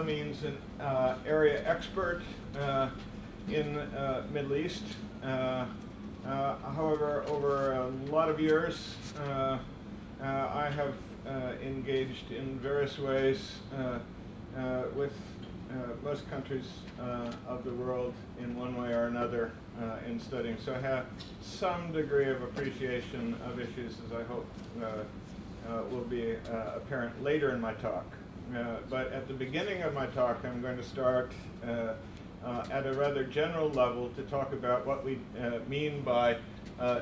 means an area expert in Middle East. However, over a lot of years, I have engaged in various ways with most countries of the world in one way or another in studying. So I have some degree of appreciation of issues, as I hope will be apparent later in my talk. But at the beginning of my talk, I'm going to start at a rather general level to talk about what we mean by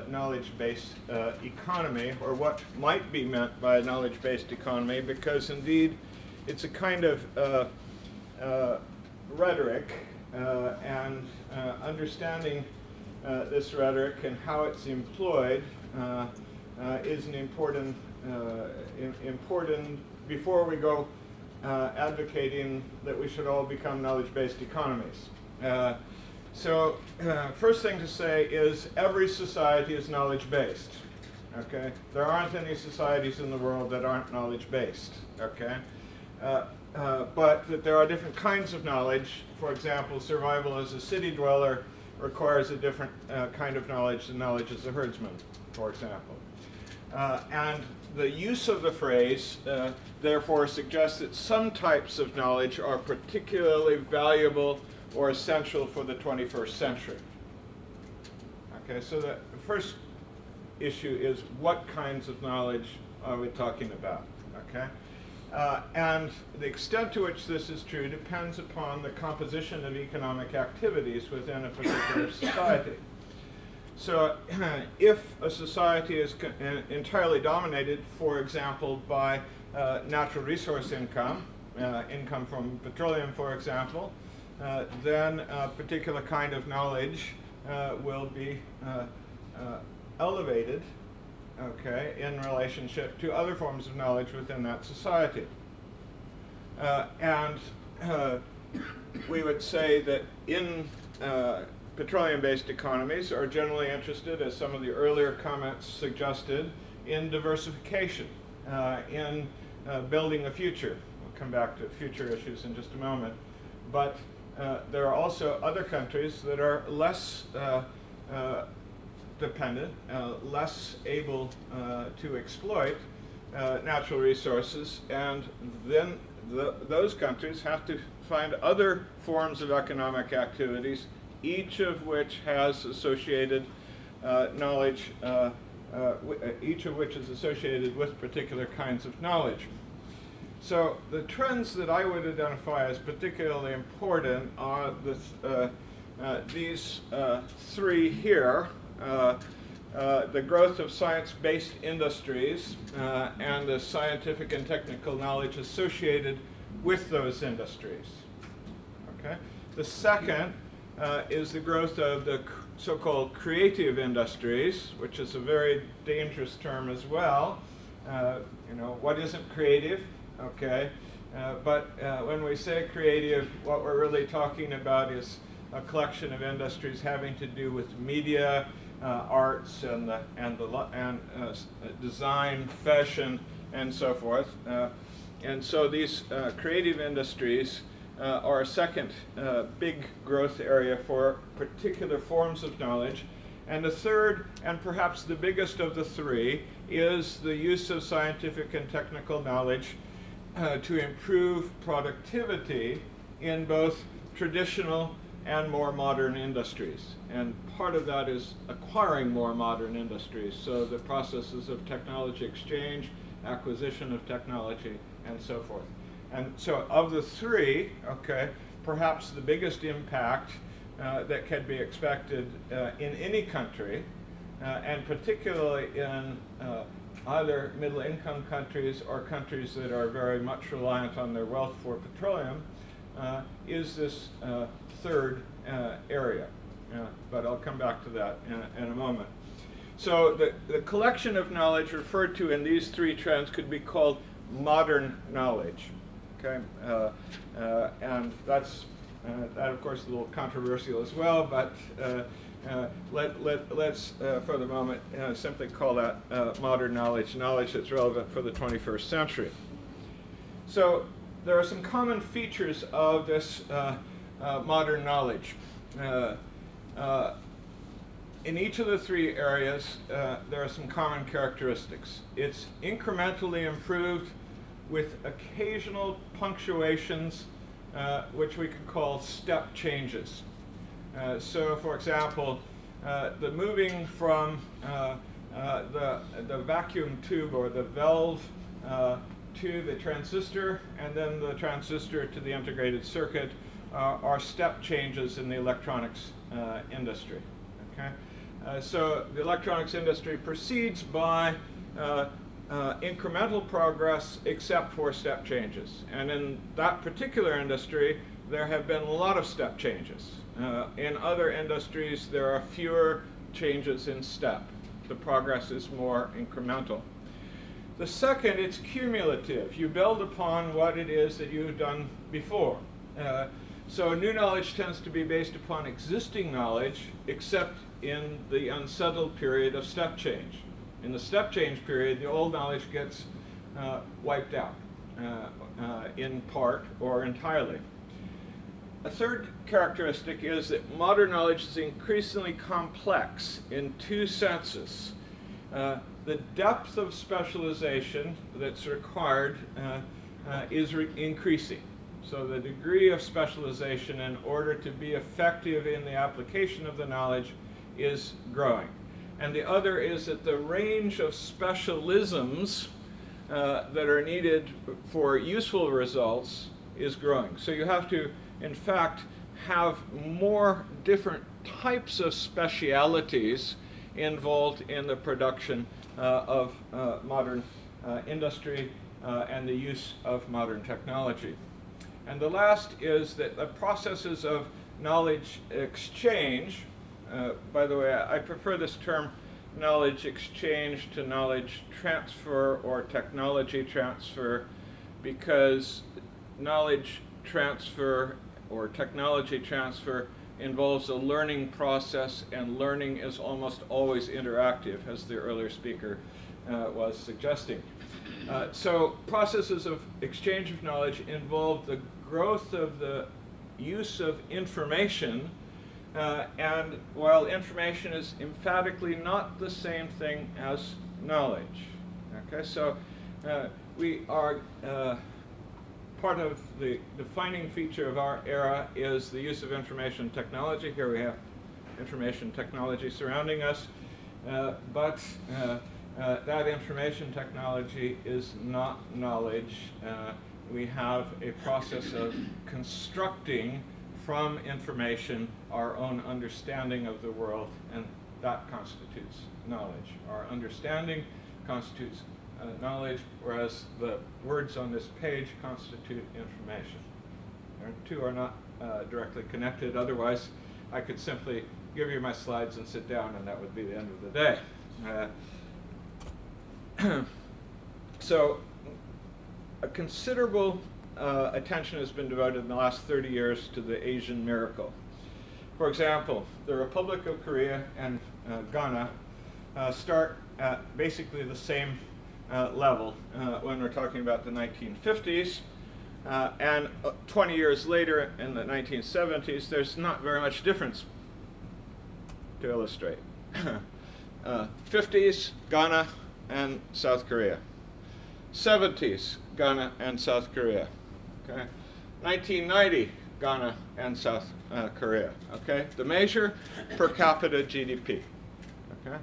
knowledge-based economy, or what might be meant by a knowledge-based economy, because indeed it's a kind of rhetoric, and understanding this rhetoric and how it's employed is an important before we go advocating that we should all become knowledge-based economies. So first thing to say is every society is knowledge-based. Okay, there aren't any societies in the world that aren't knowledge-based. Okay, but that there are different kinds of knowledge. For example, survival as a city dweller requires a different kind of knowledge than knowledge as a herdsman, for example. And the use of the phrase, therefore, suggests that some types of knowledge are particularly valuable or essential for the 21st century. Okay, so the first issue is what kinds of knowledge are we talking about? Okay, and the extent to which this is true depends upon the composition of economic activities within a particular society. So if a society is entirely dominated, for example, by natural resource income, income from petroleum, for example, then a particular kind of knowledge will be elevated, okay, in relationship to other forms of knowledge within that society. And we would say that in petroleum-based economies are generally interested, as some of the earlier comments suggested, in diversification, in building a future. We'll come back to future issues in just a moment. But there are also other countries that are less dependent, less able to exploit natural resources, and then those countries have to find other forms of economic activities, each of which has associated knowledge, each of which is associated with particular kinds of knowledge. So the trends that I would identify as particularly important are these three here. The growth of science-based industries and the scientific and technical knowledge associated with those industries. Okay. The second is the growth of the so-called creative industries, which is a very dangerous term as well. You know, what isn't creative? Okay, but when we say creative, what we're really talking about is a collection of industries having to do with media, arts, and design, fashion, and so forth. And so these creative industries are a second big growth area for particular forms of knowledge. And the third, and perhaps the biggest of the three, is the use of scientific and technical knowledge to improve productivity in both traditional and more modern industries. And part of that is acquiring more modern industries, so the processes of technology exchange, acquisition of technology, and so forth. And so of the three, okay, perhaps the biggest impact that can be expected in any country, and particularly in either middle-income countries or countries that are very much reliant on their wealth for petroleum, is this third area. But I'll come back to that in a moment. So the collection of knowledge referred to in these three trends could be called modern knowledge. Okay, and that's that of course is a little controversial as well, but let's for the moment simply call that modern knowledge, knowledge that's relevant for the 21st century. So there are some common features of this modern knowledge. In each of the three areas, there are some common characteristics. It's incrementally improved with occasional punctuations, which we could call step changes. So, for example, the moving from the vacuum tube or the valve to the transistor, and then the transistor to the integrated circuit, are step changes in the electronics industry. Okay? So the electronics industry proceeds by incremental progress except for step changes. And in that particular industry, there have been a lot of step changes. In other industries, there are fewer changes in step. The progress is more incremental. The second, it's cumulative. You build upon what it is that you've done before. So new knowledge tends to be based upon existing knowledge, except in the unsettled period of step change. In the step change period, the old knowledge gets wiped out, in part or entirely. A third characteristic is that modern knowledge is increasingly complex in two senses. The depth of specialization that's required is increasing. So the degree of specialization in order to be effective in the application of the knowledge is growing. And the other is that the range of specialisms that are needed for useful results is growing. So you have to, in fact, have more different types of specialities involved in the production of modern industry and the use of modern technology. And the last is that the processes of knowledge exchange, by the way, I prefer this term knowledge exchange to knowledge transfer or technology transfer, because knowledge transfer or technology transfer involves a learning process, and learning is almost always interactive, as the earlier speaker was suggesting. So processes of exchange of knowledge involve the growth of the use of information, and while information is emphatically not the same thing as knowledge. Okay, so we are part of the defining feature of our era is the use of information technology. Here we have information technology surrounding us, but that information technology is not knowledge. We have a process of constructing from information our own understanding of the world, and that constitutes knowledge. Our understanding constitutes knowledge, whereas the words on this page constitute information. The two are not directly connected. Otherwise, I could simply give you my slides and sit down, and that would be the end of the day. So a considerable attention has been devoted in the last 30 years to the Asian miracle. For example, the Republic of Korea and Ghana start at basically the same level when we're talking about the 1950s, and 20 years later in the 1970s, there's not very much difference to illustrate. 50s, Ghana and South Korea. 70s, Ghana and South Korea. Okay. 1990, Ghana and South Korea. Okay. The measure, per capita GDP. Okay.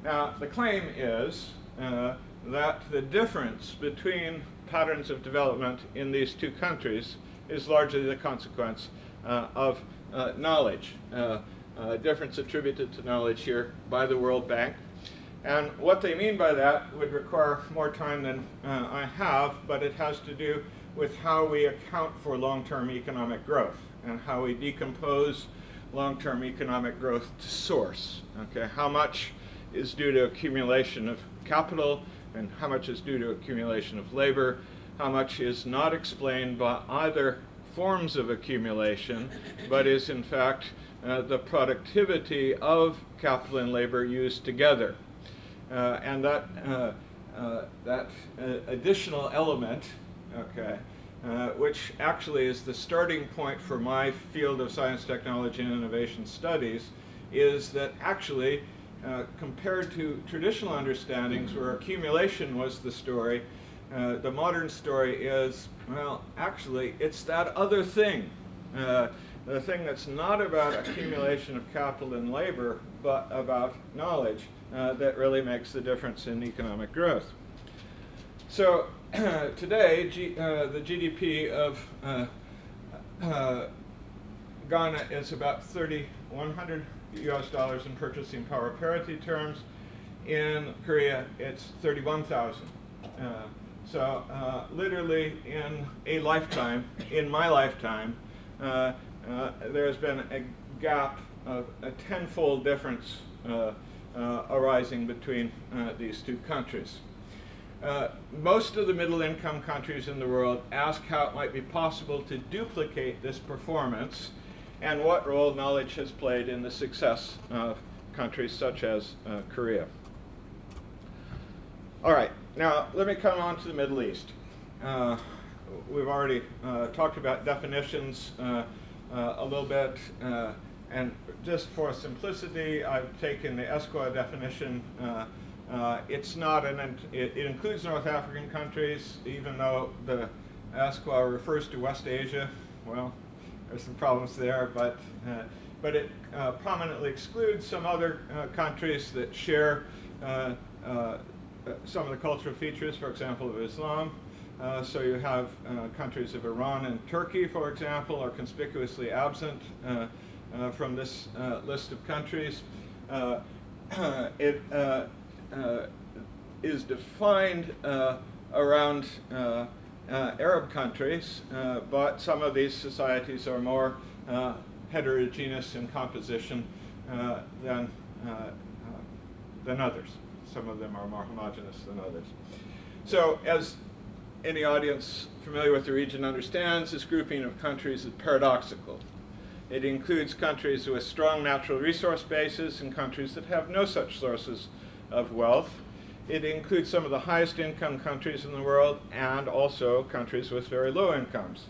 Now the claim is that the difference between patterns of development in these two countries is largely the consequence of knowledge. Difference attributed to knowledge here by the World Bank. And what they mean by that would require more time than I have, but it has to do with how we account for long-term economic growth and how we decompose long-term economic growth to source. Okay, how much is due to accumulation of capital and how much is due to accumulation of labor, how much is not explained by either forms of accumulation, but is in fact the productivity of capital and labor used together. And that additional element, okay, which actually is the starting point for my field of science, technology, and innovation studies, is that actually, compared to traditional understandings where accumulation was the story, the modern story is, well, actually, it's that other thing. The thing that's not about accumulation of capital and labor, but about knowledge, that really makes the difference in economic growth. So today, the GDP of Ghana is about $3,100 US in purchasing power parity terms. In Korea, it's 31,000. So literally in a lifetime, in my lifetime, there's been a gap of a tenfold difference arising between these two countries. Most of the middle income countries in the world ask how it might be possible to duplicate this performance and what role knowledge has played in the success of countries such as Korea. All right, now let me come on to the Middle East. We've already talked about definitions a little bit, and just for simplicity, I've taken the ESCWA definition. It's not it includes North African countries, even though the ESCWA refers to West Asia. Well, there's some problems there, but it prominently excludes some other countries that share some of the cultural features, for example, of Islam. So you have countries of Iran and Turkey, for example, are conspicuously absent from this list of countries. It is defined around Arab countries, but some of these societies are more heterogeneous in composition than others. Some of them are more homogeneous than others. So as any audience familiar with the region understands, this grouping of countries is paradoxical. It includes countries with strong natural resource bases and countries that have no such sources of wealth. It includes some of the highest income countries in the world and also countries with very low incomes.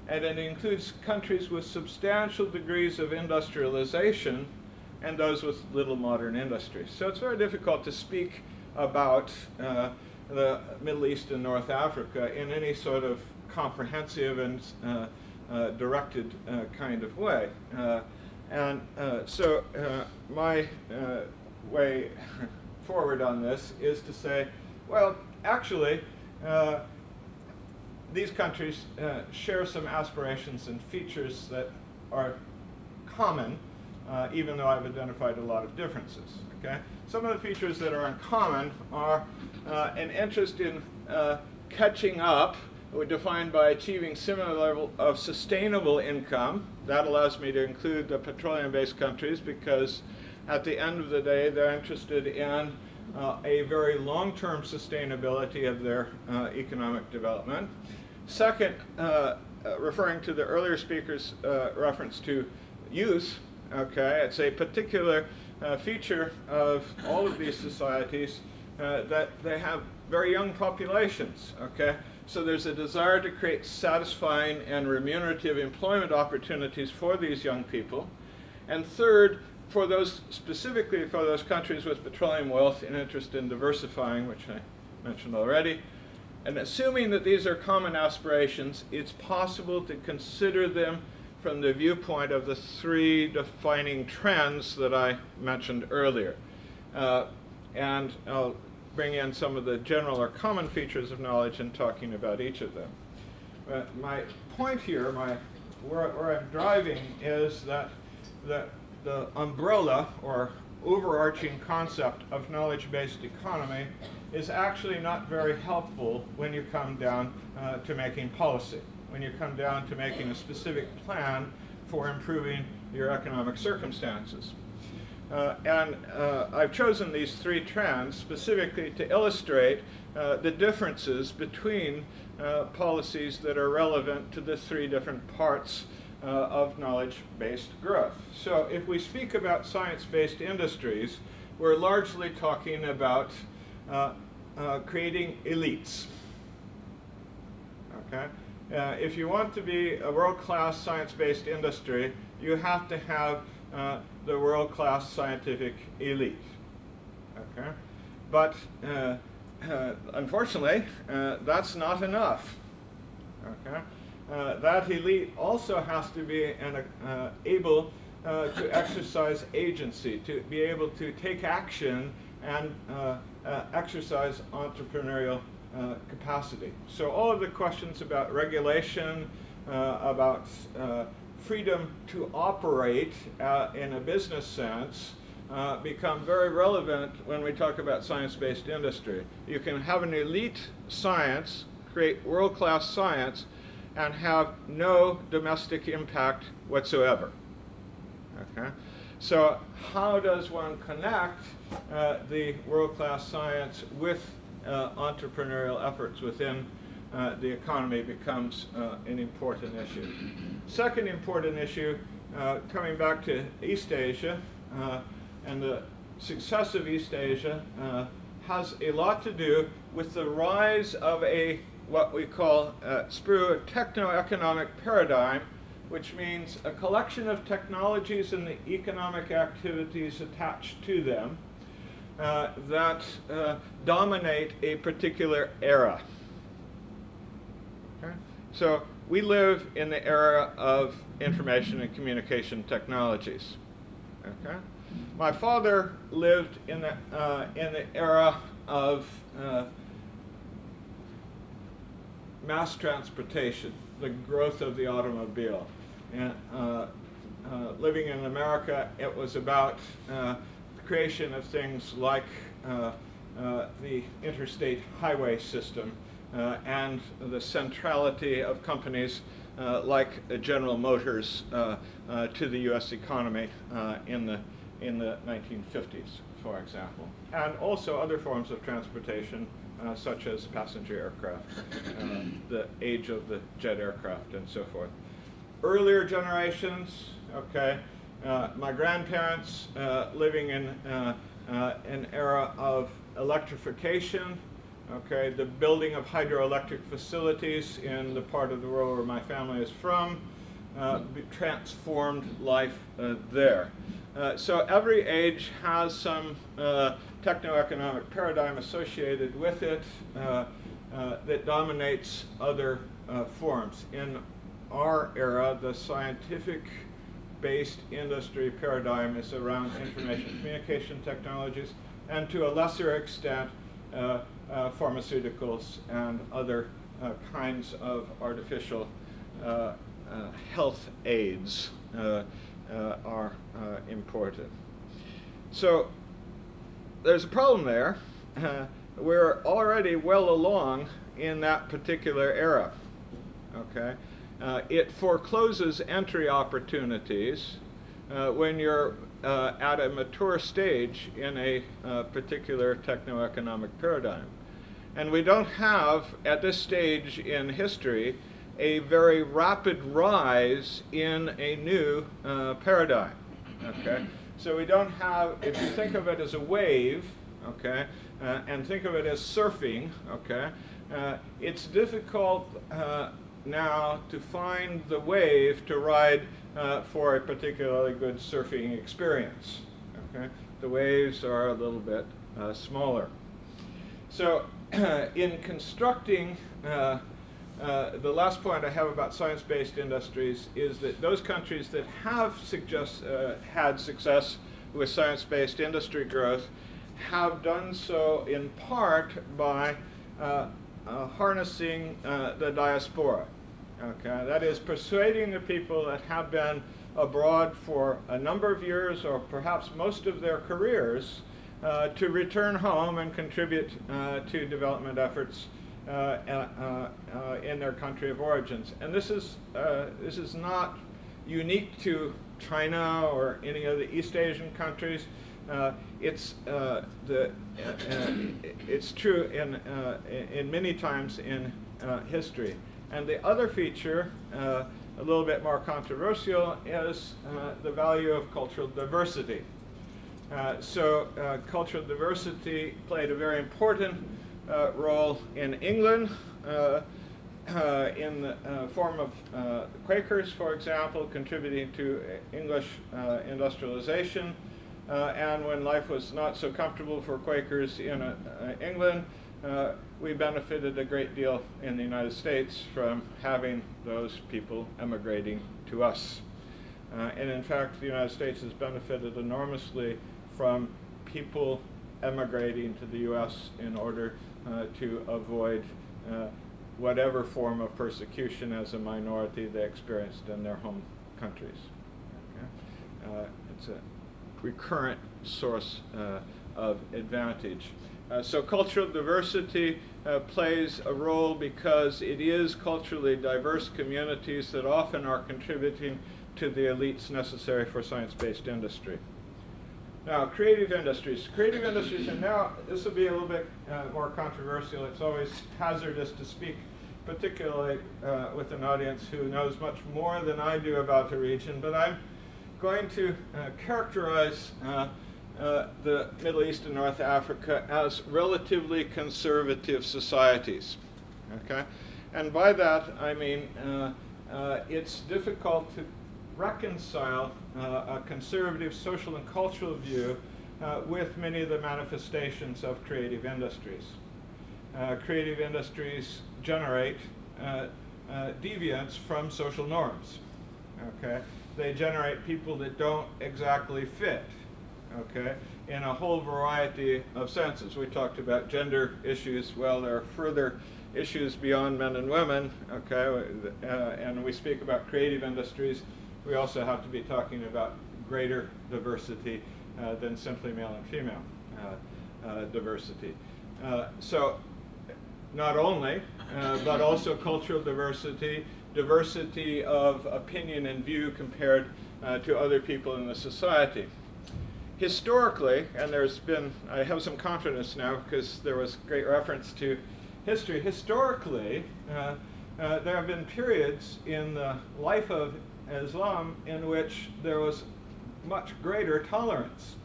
And it includes countries with substantial degrees of industrialization and those with little modern industry. So it's very difficult to speak about the Middle East and North Africa in any sort of comprehensive and directed kind of way. So my way forward on this is to say, well, actually, these countries share some aspirations and features that are common, even though I've identified a lot of differences. Okay? Some of the features that are in common are an interest in catching up, defined by achieving similar level of sustainable income. That allows me to include the petroleum-based countries because at the end of the day, they're interested in a very long-term sustainability of their economic development. Second, referring to the earlier speaker's reference to youth, okay, it's a particular feature of all of these societies that they have very young populations, okay? So there's a desire to create satisfying and remunerative employment opportunities for these young people. And third, for those, specifically for those countries with petroleum wealth, an interest in diversifying, which I mentioned already. And assuming that these are common aspirations, it's possible to consider them from the viewpoint of the three defining trends that I mentioned earlier. And I'll bring in some of the general or common features of knowledge in talking about each of them. But my point here, where I'm driving, is that the umbrella or overarching concept of knowledge-based economy is actually not very helpful when you come down to making policy, when you come down to making a specific plan for improving your economic circumstances. I've chosen these three trends specifically to illustrate the differences between policies that are relevant to the three different parts of knowledge-based growth. So if we speak about science-based industries, we're largely talking about creating elites. Okay? If you want to be a world-class science-based industry, you have to have the world-class scientific elite. Okay? But unfortunately, that's not enough. Okay? That elite also has to be able to exercise agency, to be able to take action and exercise entrepreneurial capacity. So all of the questions about regulation, about freedom to operate in a business sense become very relevant when we talk about science-based industry. You can have an elite science, create world-class science, and have no domestic impact whatsoever. Okay? So how does one connect the world-class science with entrepreneurial efforts within the economy becomes an important issue. Second important issue, coming back to East Asia, and the success of East Asia has a lot to do with the rise of what we call SPRU, a techno-economic paradigm, which means a collection of technologies and the economic activities attached to them that dominate a particular era. Okay? So we live in the era of information and communication technologies. Okay? My father lived in the era of mass transportation, the growth of the automobile. And living in America, it was about the creation of things like the interstate highway system and the centrality of companies like General Motors to the U.S. economy in the 1950s, for example. And also other forms of transportation, such as passenger aircraft, the age of the jet aircraft, and so forth. Earlier generations, okay, my grandparents living in an era of electrification, okay, the building of hydroelectric facilities in the part of the world where my family is from transformed life there. So every age has some techno-economic paradigm associated with it that dominates other forms. In our era, the scientific-based industry paradigm is around information communication technologies, and to a lesser extent, pharmaceuticals and other kinds of artificial health aids are important. So there's a problem there. We're already well along in that particular era. Okay, it forecloses entry opportunities when you're at a mature stage in a particular techno-economic paradigm. And we don't have, at this stage in history, a very rapid rise in a new paradigm. Okay? So we don't have, if you think of it as a wave, okay, and think of it as surfing, okay, it's difficult now to find the wave to ride for a particularly good surfing experience. Okay? The waves are a little bit smaller. So in constructing, the last point I have about science-based industries is that those countries that have had success with science-based industry growth have done so in part by harnessing the diaspora. Okay? That is, persuading the people that have been abroad for a number of years or perhaps most of their careers to return home and contribute to development efforts in their country of origins. And this is not unique to China or any of the East Asian countries. It's true in many times in history. And the other feature, a little bit more controversial, is the value of cultural diversity. So cultural diversity played a very important role in England in the form of Quakers, for example, contributing to English industrialization. And when life was not so comfortable for Quakers in England, we benefited a great deal in the United States from having those people emigrating to us. And in fact, the United States has benefited enormously from people emigrating to the US in order to avoid whatever form of persecution as a minority they experienced in their home countries. Okay? It's a recurrent source of advantage. So cultural diversity plays a role because it is culturally diverse communities that often are contributing to the elites necessary for science-based industry. Now, creative industries. Creative industries, and now this will be a little bit more controversial. It's always hazardous to speak, particularly with an audience who knows much more than I do about the region, but I'm going to characterize the Middle East and North Africa as relatively conservative societies. Okay? And by that, I mean it's difficult to reconcile a conservative social and cultural view with many of the manifestations of creative industries. Creative industries generate deviance from social norms. Okay? They generate people that don't exactly fit, okay, in a whole variety of senses. We talked about gender issues. Well, there are further issues beyond men and women, okay, and we speak about creative industries. We also have to be talking about greater diversity than simply male and female diversity. So not only, but also cultural diversity, diversity of opinion and view compared to other people in the society. Historically, and there's been, I have some confidence now because there was great reference to history. Historically, there have been periods in the life of Islam in which there was much greater tolerance.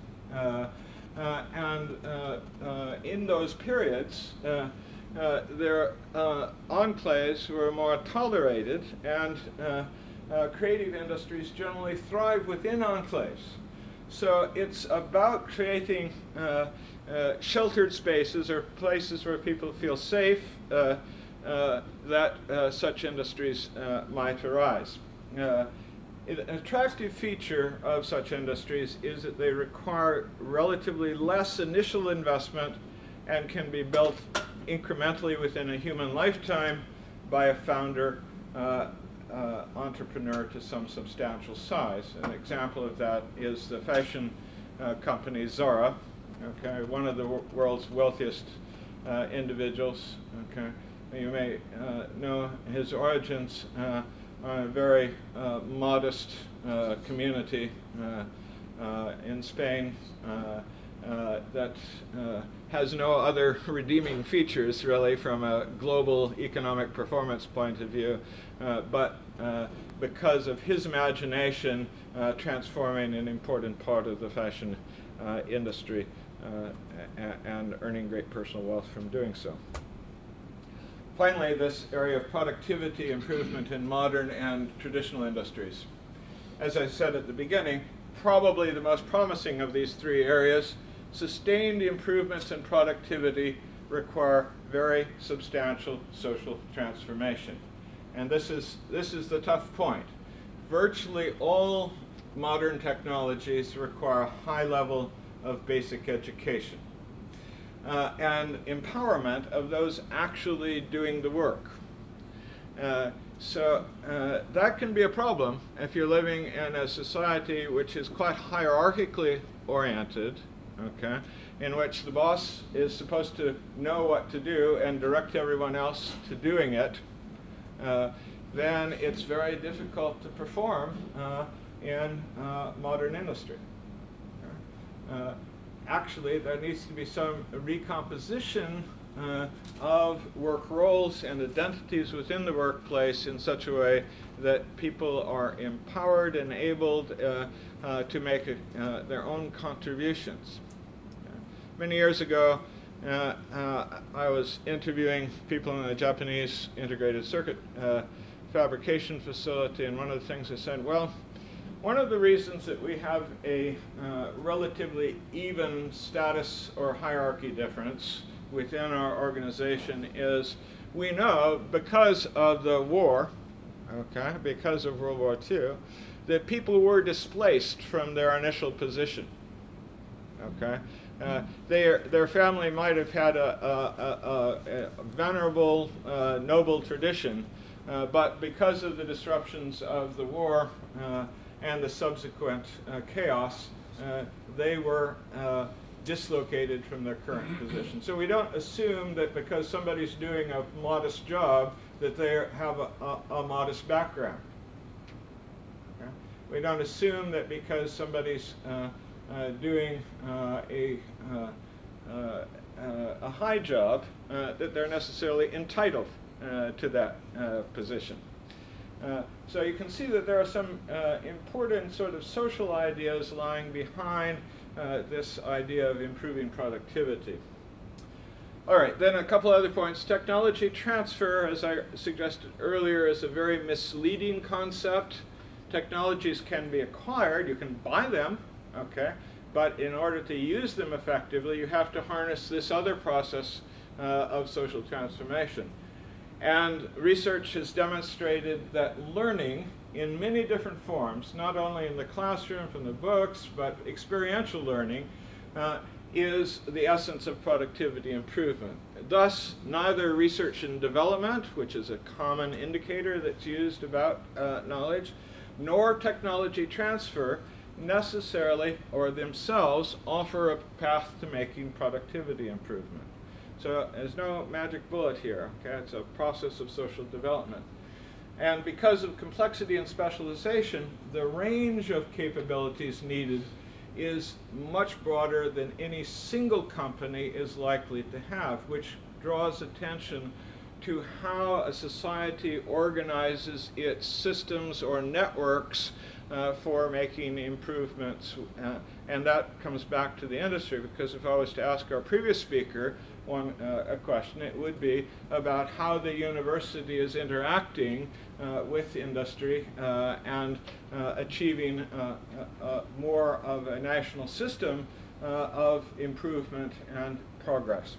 In those periods, their enclaves were more tolerated, and creative industries generally thrive within enclaves. So it's about creating sheltered spaces or places where people feel safe that such industries might arise. An attractive feature of such industries is that they require relatively less initial investment and can be built incrementally within a human lifetime by a founder entrepreneur to some substantial size. An example of that is the fashion company Zara, okay, one of the world's wealthiest individuals. Okay, you may know his origins on a very modest community in Spain that has no other redeeming features really from a global economic performance point of view, but because of his imagination transforming an important part of the fashion industry and earning great personal wealth from doing so. Finally, this area of productivity improvement in modern and traditional industries. As I said at the beginning, probably the most promising of these three areas, sustained improvements in productivity require very substantial social transformation. And this is the tough point. Virtually all modern technologies require a high level of basic education and empowerment of those actually doing the work. So that can be a problem if you're living in a society which is quite hierarchically oriented, okay, in which the boss is supposed to know what to do and direct everyone else to doing it. Then it's very difficult to perform in modern industry. Okay? Actually, there needs to be some recomposition of work roles and identities within the workplace in such a way that people are empowered and enabled to make their own contributions. Many years ago, I was interviewing people in a Japanese integrated circuit fabrication facility, and one of the things they said, well, one of the reasons that we have a relatively even status or hierarchy difference within our organization is we know because of the war, okay, because of World War II, that people were displaced from their initial position. Okay, their family might have had a venerable, noble tradition, but because of the disruptions of the war and the subsequent chaos, they were dislocated from their current position. So we don't assume that because somebody's doing a modest job that they have a modest background. Okay? We don't assume that because somebody's doing a high job that they're necessarily entitled to that position. So you can see that there are some important sort of social ideas lying behind this idea of improving productivity. All right, then a couple other points. Technology transfer, as I suggested earlier, is a very misleading concept. Technologies can be acquired, you can buy them, okay, but in order to use them effectively, you have to harness this other process of social transformation. And research has demonstrated that learning in many different forms, not only in the classroom from the books, but experiential learning, is the essence of productivity improvement. Thus, neither research and development, which is a common indicator that's used about knowledge, nor technology transfer necessarily or themselves offer a path to making productivity improvement. So there's no magic bullet here, okay? It's a process of social development. And because of complexity and specialization, the range of capabilities needed is much broader than any single company is likely to have, which draws attention to how a society organizes its systems or networks for making improvements. And that comes back to the industry, because if I was to ask our previous speaker a question, it would be about how the university is interacting with industry and achieving more of a national system of improvement and progress.